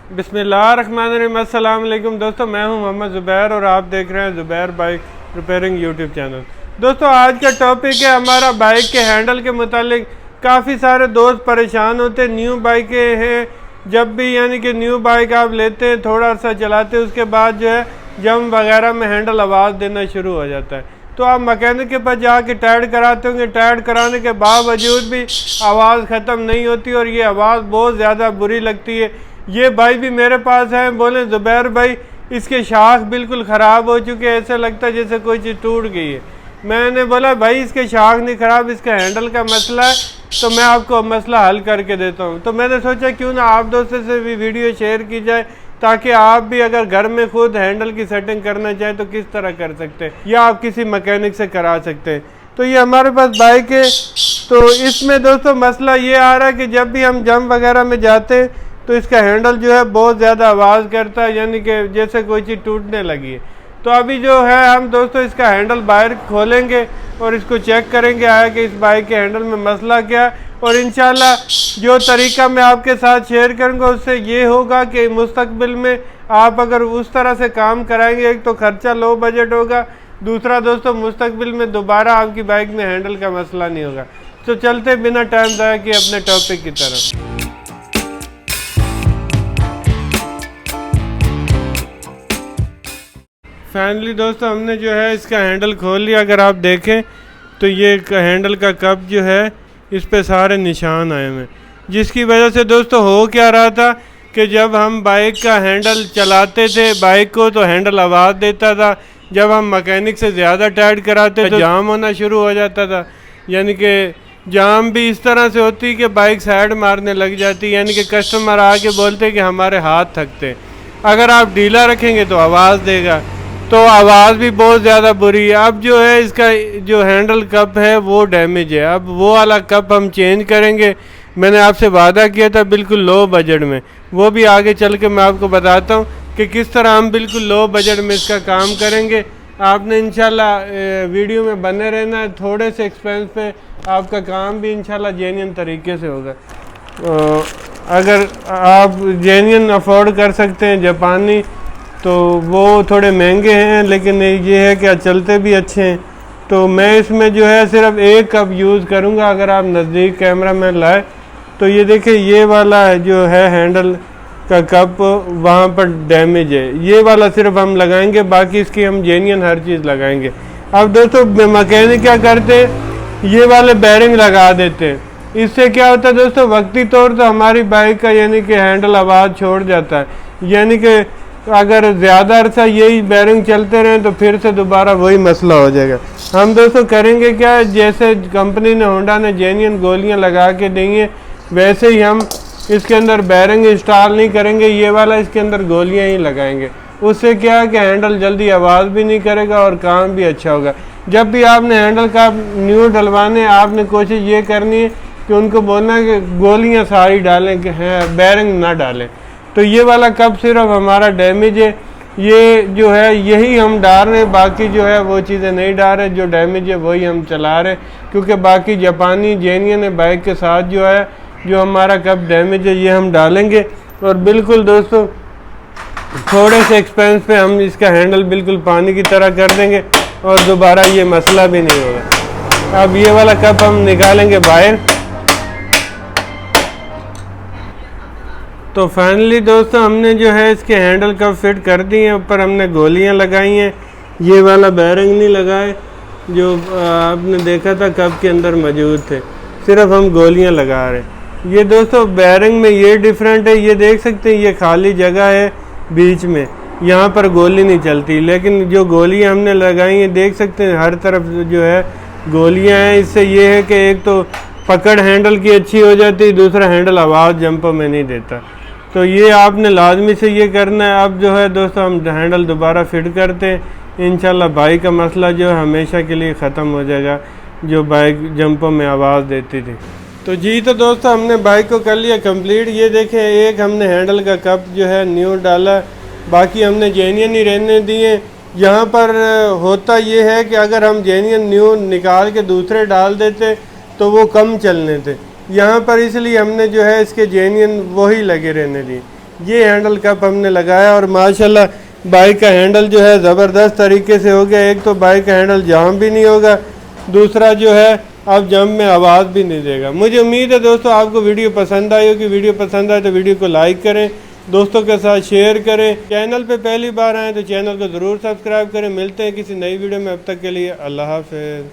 बिस्मिल्लाहिर्रहमानिर्रहीम। अस्सलाम वालेकुम दोस्तों, मैं हूं मोहम्मद ज़ुबैर और आप देख रहे हैं Zubair bike repairing YouTube channel. दोस्तों, आज का टॉपिक है हमारा बाइक के हैंडल के मुतालिक। काफ़ी सारे दोस्त परेशान होते हैं, न्यू बाइकें हैं, जब भी यानी कि न्यू बाइक आप लेते हैं, थोड़ा सा चलाते हैं, उसके बाद जो है जम वगैरह में हैंडल आवाज़ देना शुरू हो जाता है। तो आप मैकेनिक के पास जाके टाइट कराते होंगे, टाइट कराने के बावजूद भी आवाज़ ख़त्म नहीं होती और ये आवाज़ बहुत ज़्यादा बुरी लगती है। ये भाई भी मेरे पास है, बोले ज़ुबैर भाई इसके शाख बिल्कुल ख़राब हो चुके हैं, ऐसा लगता है जैसे कोई चीज़ टूट गई है। मैंने बोला भाई इसके शाख नहीं ख़राब, इसका हैंडल का मसला है, तो मैं आपको मसला हल करके देता हूँ। तो मैंने सोचा क्यों ना आप दोस्तों से भी वीडियो शेयर की जाए, ताकि आप भी अगर घर में खुद हैंडल की सेटिंग करना चाहें तो किस तरह कर सकते हैं, या आप किसी मैकेनिक से करा सकते हैं। तो ये हमारे पास बाइक है, तो इसमें दोस्तों मसला ये आ रहा है कि जब भी हम जंप वगैरह में जाते हैं तो इसका हैंडल जो है बहुत ज़्यादा आवाज़ करता है, यानी कि जैसे कोई चीज़ टूटने लगी है। तो अभी जो है हम दोस्तों इसका हैंडल बाहर खोलेंगे और इसको चेक करेंगे आया कि इस बाइक के हैंडल में मसला क्या है। और इंशाल्लाह जो तरीका मैं आपके साथ शेयर करूंगा उससे ये होगा कि मुस्तकबिल में आप अगर उस तरह से काम कराएंगे, एक तो खर्चा लो बजट होगा, दूसरा दोस्तों मुस्तकबिल में दोबारा आपकी बाइक में हैंडल का मसला नहीं होगा। तो चलते बिना टाइम ज़ाया किए अपने टॉपिक की तरफ। फाइनली दोस्तों हमने जो है इसका हैंडल खोल लिया। अगर आप देखें तो ये हैंडल का कप जो है इस पे सारे निशान आए हुए हैं, जिसकी वजह से दोस्तों हो क्या रहा था कि जब हम बाइक का हैंडल चलाते थे बाइक को तो हैंडल आवाज़ देता था, जब हम मैकेनिक से ज़्यादा टाइट कराते तो जाम होना शुरू हो जाता था। यानी कि जाम भी इस तरह से होती कि बाइक साइड मारने लग जाती, यानी कि कस्टमर आके बोलते कि हमारे हाथ थकते। अगर आप ढीला रखेंगे तो आवाज़ देगा, तो आवाज़ भी बहुत ज़्यादा बुरी है। अब जो है इसका जो हैंडल कप है वो डैमेज है, अब वो वाला कप हम चेंज करेंगे। मैंने आपसे वादा किया था बिल्कुल लो बजट में, वो भी आगे चल के मैं आपको बताता हूँ कि किस तरह हम बिल्कुल लो बजट में इसका काम करेंगे। आपने इंशाल्लाह वीडियो में बने रहना है, थोड़े से एक्सपेंस पे आपका काम भी इंशाल्लाह जेन्युइन तरीके से होगा। अगर आप जेन्युइन अफोर्ड कर सकते हैं जापानी तो वो थोड़े महंगे हैं, लेकिन ये है कि चलते भी अच्छे हैं। तो मैं इसमें जो है सिर्फ एक कप यूज़ करूँगा। अगर आप नज़दीक कैमरा में लाए तो ये देखिए ये वाला जो है हैंडल का कप वहाँ पर डैमेज है, ये वाला सिर्फ हम लगाएंगे, बाकी इसकी हम जेन्युइन हर चीज़ लगाएंगे। अब दोस्तों मैकेनिक क्या करते हैं, ये वाले बैरिंग लगा देते हैं। इससे क्या होता है दोस्तों, वक्ती तौर पर हमारी बाइक का यानी कि हैंडल आवाज़ छोड़ जाता है। यानी कि अगर ज़्यादा अरसा यही बैरिंग चलते रहें तो फिर से दोबारा वही मसला हो जाएगा। हम दोस्तों करेंगे क्या, जैसे कंपनी ने होंडा ने जेन्युइन गोलियां लगा के दी हैं वैसे ही हम इसके अंदर बैरिंग इंस्टॉल नहीं करेंगे, ये वाला इसके अंदर गोलियां ही लगाएंगे। उससे क्या है कि हैंडल जल्दी आवाज़ भी नहीं करेगा और काम भी अच्छा होगा। जब भी आपने हैंडल का न्यू डलवाने आपने कोशिश ये करनी है कि उनको बोलना है कि गोलियाँ सारी डालें, कि हैं बैरिंग ना डालें। तो ये वाला कप सिर्फ हमारा डैमेज है, ये जो है यही हम डाल रहे हैं, बाकी जो है वो चीज़ें नहीं डाल रहे, जो डैमेज है वही हम चला रहे, क्योंकि बाकी जापानी जेन्युइन है बाइक के साथ जो है जो हमारा कप डैमेज है ये हम डालेंगे। और बिल्कुल दोस्तों थोड़े से एक्सपेंस पे हम इसका हैंडल बिल्कुल पानी की तरह कर देंगे और दोबारा ये मसला भी नहीं होगा। अब ये वाला कप हम निकालेंगे बाहर। तो फाइनली दोस्तों हमने जो है इसके हैंडल कप फिट कर दिए हैं, ऊपर हमने गोलियां लगाई हैं, ये वाला बैरिंग नहीं लगाए जो आपने देखा था कप के अंदर मौजूद थे, सिर्फ हम गोलियां लगा रहे हैं। ये दोस्तों बैरिंग में ये डिफरेंट है, ये देख सकते हैं ये खाली जगह है बीच में, यहाँ पर गोली नहीं चलती, लेकिन जो गोलियां हमने लगाई हैं देख सकते हैं हर तरफ जो है गोलियां हैं। इससे ये है कि एक तो पकड़ हैंडल की अच्छी हो जाती है, दूसरा हैंडल आवाज़ जंपों में नहीं देता। तो ये आपने लाजमी से ये करना है। अब जो है दोस्तों हम हैंडल दोबारा फिट करते हैं, इंशाल्लाह बाइक का मसला जो है हमेशा के लिए ख़त्म हो जाएगा, जो बाइक जंपों में आवाज़ देती थी। तो जी तो दोस्तों हमने बाइक को कर लिया कंप्लीट। ये देखें एक हमने हैंडल का कप जो है न्यू डाला, बाकी हमने जेन्युइन ही रहने दिए। यहाँ पर होता ये है कि अगर हम जेन्युइन न्यू निकाल के दूसरे डाल देते तो वो कम चलने थे, यहाँ पर इसलिए हमने जो है इसके जेन्युइन वही लगे रहने दिए। ये हैंडल कप हमने लगाया और माशाल्लाह बाइक का हैंडल जो है ज़बरदस्त तरीके से हो गया। एक तो बाइक का हैंडल जाम भी नहीं होगा, दूसरा जो है अब जम में आवाज़ भी नहीं देगा। मुझे उम्मीद है दोस्तों आपको वीडियो पसंद आई होगी। वीडियो पसंद आए तो वीडियो को लाइक करें, दोस्तों के साथ शेयर करें। चैनल पे पहली बार आए तो चैनल को ज़रूर सब्सक्राइब करें। मिलते हैं किसी नई वीडियो में, अब तक के लिए अल्लाह हाफ़िज़।